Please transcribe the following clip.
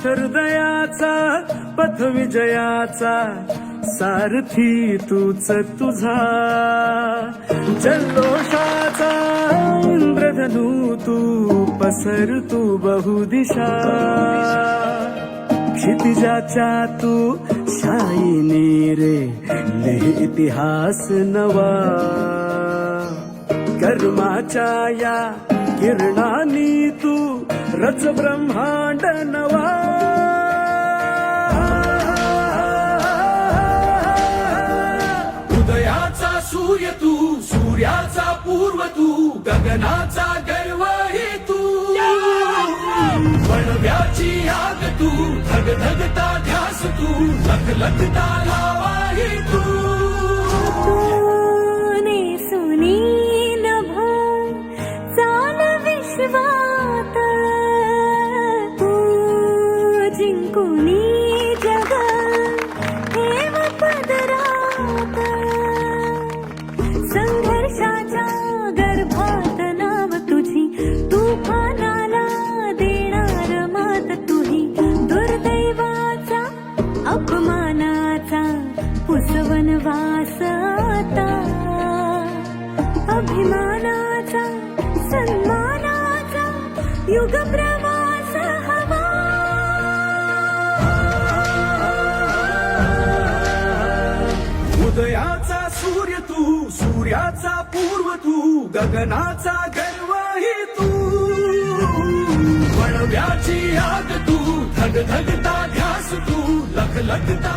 अक्षरदयाचा पथ विजयाचा सारथी तूच तुझा, जल्लोषाचा इंद्रधनू तू पसर तू बहुदिशा, क्षितिजाच्या तू शाईनी रे लिहि इतिहास नवा, कर्माच्या या किरणानी तू रच ब्रह्मांड नवा, उदयाचा सूर्य तू सूर्याचा पूर्व तू गगनाचा गर्व हे तू, वणव्याची आग तू धगधगता ध्यास तू लखलखता लावा हे तू, जिंकुनी जग हेव पदरात, संघर्षाच्या गर्भात नाव तुझी, तुफानाला देणार मात तुही, दुर्दैवाचा अपमानाचा पुसवन वास आता, अभिमानाचा सन्मानाचा युग प्रवास हवा, उदयाचा सूर्य तू सूर्याचा पूर्व तू गगनाचा गर्व हे तू, वणव्याची आग तू धगधगता ध्यास तू लखलखता